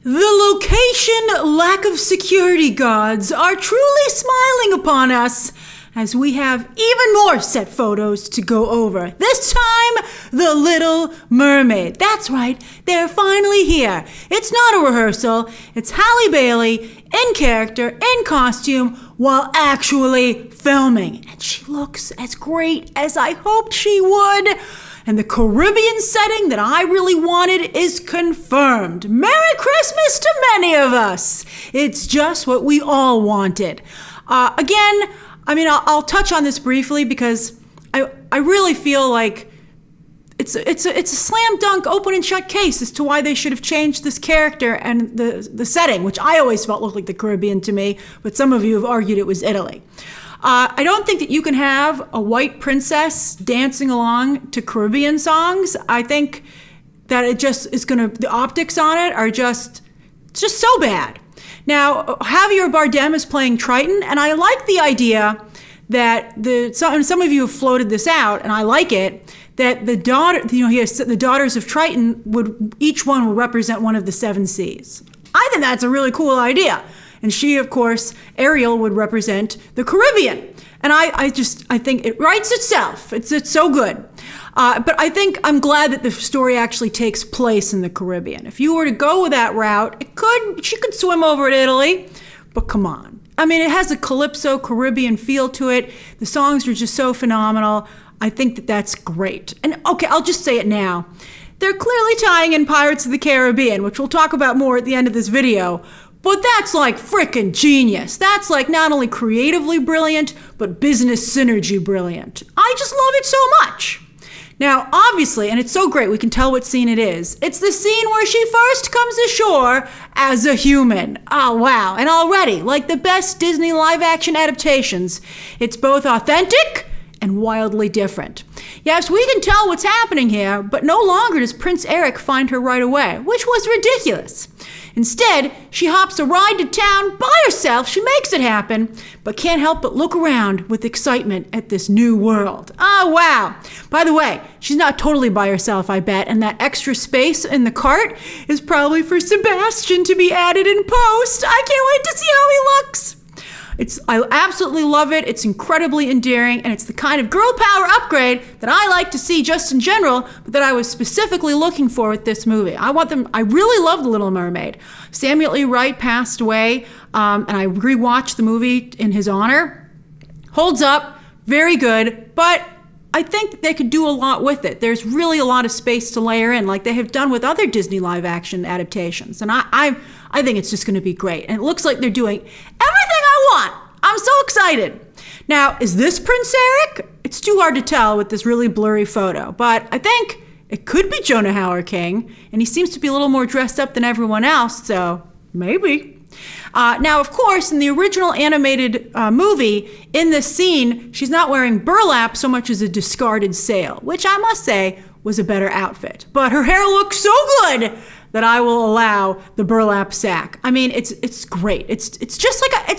The location lack of security guards are truly smiling upon us as we have even more set photos to go over. This time, the Little Mermaid. That's right, they're finally here. It's not a rehearsal. It's Halle Bailey in character, in costume, while actually filming. And she looks as great as I hoped she would. And the Caribbean setting that I really wanted is confirmed. Merry Christmas to many of us. It's just what we all wanted. I'll touch on this briefly because I really feel like it's a slam dunk open and shut case as to why they should have changed this character and the setting, which I always felt looked like the Caribbean to me, but some of you have argued it was Italy. I don't think that you can have a white princess dancing along to Caribbean songs. I think that it just is the optics on it are just so bad. Now, Javier Bardem is playing Triton, and I like the idea that some of you have floated this out, and I like it, that the daughters of Triton each one will represent one of the seven seas. I think that's a really cool idea. And she, of course, Ariel, would represent the Caribbean. And I think it writes itself. It's so good. But I think I'm glad that the story actually takes place in the Caribbean. If you were to go with that route, she could swim over to Italy, but come on. I mean, it has a Calypso Caribbean feel to it. The songs are just so phenomenal. I think that that's great. And okay, I'll just say it now. They're clearly tying in Pirates of the Caribbean, which we'll talk about more at the end of this video. But that's like frickin' genius. That's like not only creatively brilliant, but business synergy brilliant. I just love it so much. Now, obviously, and it's so great, we can tell what scene it is. It's the scene where she first comes ashore as a human. Oh, wow. And already, like the best Disney live action adaptations, it's both authentic and wildly different. Yes, we can tell what's happening here, but no longer does Prince Eric find her right away, which was ridiculous. Instead, she hops a ride to town by herself. She makes it happen, but can't help but look around with excitement at this new world. Oh, wow. By the way, she's not totally by herself, I bet, and that extra space in the cart is probably for Sebastian to be added in post. I can't wait to see how he looks. I absolutely love it. It's incredibly endearing, and it's the kind of girl power upgrade that I like to see just in general, but that I was specifically looking for with this movie. I really love The Little Mermaid. Samuel E. Wright passed away, and I rewatched the movie in his honor. Holds up, very good, but I think they could do a lot with it. There's really a lot of space to layer in, like they have done with other Disney live action adaptations. And I think it's just going to be great. And it looks like they're doing everything I want. I'm so excited. Now, is this Prince Eric? It's too hard to tell with this really blurry photo, but I think it could be Jonah Howard King, and he seems to be a little more dressed up than everyone else, so maybe. Now, of course, in the original animated movie, in this scene, she's not wearing burlap so much as a discarded sail, which I must say was a better outfit. But her hair looks so good that I will allow the burlap sack. I mean, it's great. It's just what I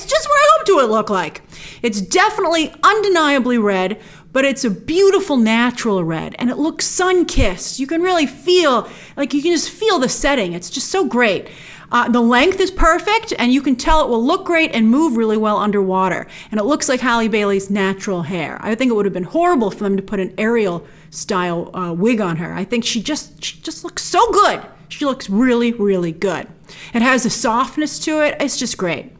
hoped it would look like. It's definitely undeniably red, but it's a beautiful natural red, and it looks sun-kissed. You can really feel, you can just feel the setting. It's just so great. The length is perfect, and you can tell it will look great and move really well underwater. And it looks like Halle Bailey's natural hair. I think it would have been horrible for them to put an Ariel-style wig on her. I think she just looks so good. She looks really, really good. It has a softness to it. It's just great.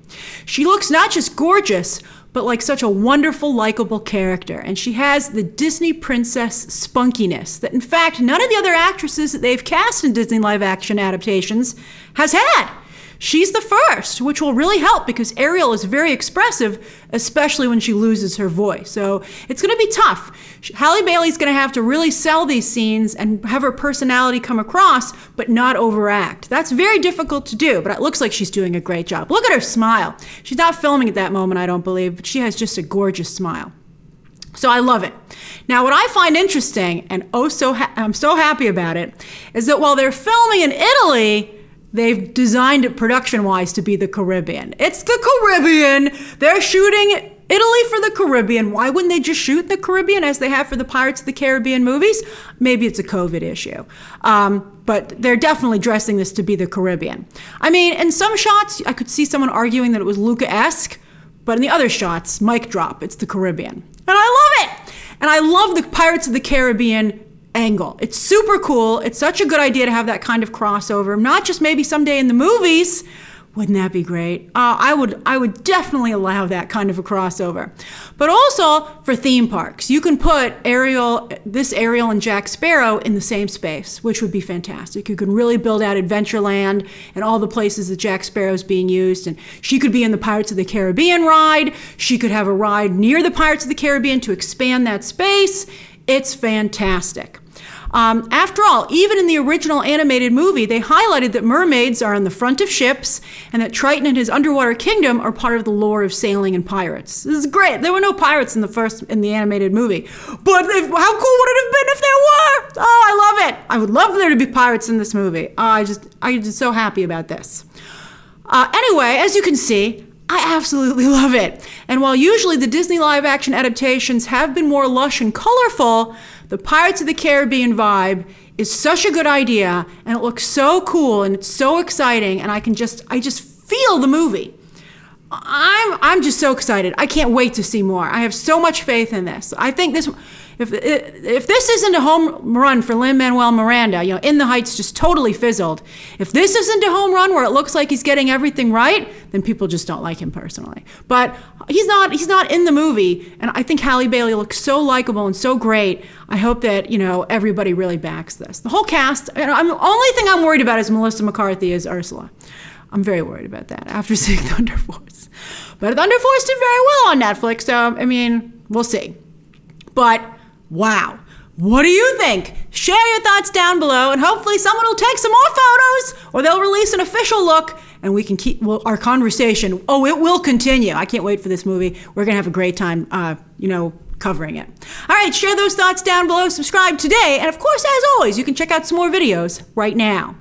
She looks not just gorgeous, but like such a wonderful, likable character. And she has the Disney princess spunkiness that, in fact, none of the other actresses that they've cast in Disney live-action adaptations has had. She's the first, which will really help because Ariel is very expressive, especially when she loses her voice. So it's going to be tough. Halle Bailey's going to have to really sell these scenes and have her personality come across, but not overact. That's very difficult to do, but it looks like she's doing a great job. Look at her smile. She's not filming at that moment, I don't believe, but she has just a gorgeous smile. So I love it. Now, what I find interesting, and I'm so happy about it, is that while they're filming in Italy, they've designed it production-wise to be the Caribbean. It's the Caribbean. They're shooting Italy for the Caribbean. Why wouldn't they just shoot the Caribbean as they have for the Pirates of the Caribbean movies? Maybe it's a COVID issue. But but they're definitely dressing this to be the Caribbean. I mean, in some shots, I could see someone arguing that it was Luca-esque, but in the other shots, mic drop, it's the Caribbean. And I love it! And I love the Pirates of the Caribbean angle. It's super cool. It's such a good idea to have that kind of crossover, not just maybe someday in the movies. Wouldn't that be great? I would definitely allow that kind of a crossover. But also for theme parks, you can put Ariel and Jack Sparrow in the same space, which would be fantastic. You can really build out Adventureland and all the places that Jack Sparrow's being used. And she could be in the Pirates of the Caribbean ride. She could have a ride near the Pirates of the Caribbean to expand that space. It's fantastic. After all, even in the original animated movie, they highlighted that mermaids are on the front of ships and that Triton and his underwater kingdom are part of the lore of sailing and pirates. This is great. There were no pirates in the animated movie. But how cool would it have been if there were? Oh, I love it. I would love there to be pirates in this movie. I'm just so happy about this. Anyway, as you can see, I absolutely love it. And while usually the Disney live action adaptations have been more lush and colorful, the Pirates of the Caribbean vibe is such a good idea, and it looks so cool, and it's so exciting, and I just feel the movie. I'm just so excited. I can't wait to see more. I have so much faith in this. I think if this isn't a home run for Lin-Manuel Miranda, In the Heights just totally fizzled. If this isn't a home run where it looks like he's getting everything right, then people just don't like him personally. But he's not in the movie, and I think Halle Bailey looks so likable and so great. I hope that, everybody really backs this. The whole cast, the only thing I'm worried about is Melissa McCarthy as Ursula. I'm very worried about that after seeing Thunder Force. But Thunder Force did very well on Netflix, so, we'll see. But, wow. What do you think? Share your thoughts down below, and hopefully someone will take some more photos, or they'll release an official look, and we can keep our conversation. Oh, it will continue. I can't wait for this movie. We're going to have a great time, covering it. All right, share those thoughts down below, subscribe today, and of course, as always, you can check out some more videos right now.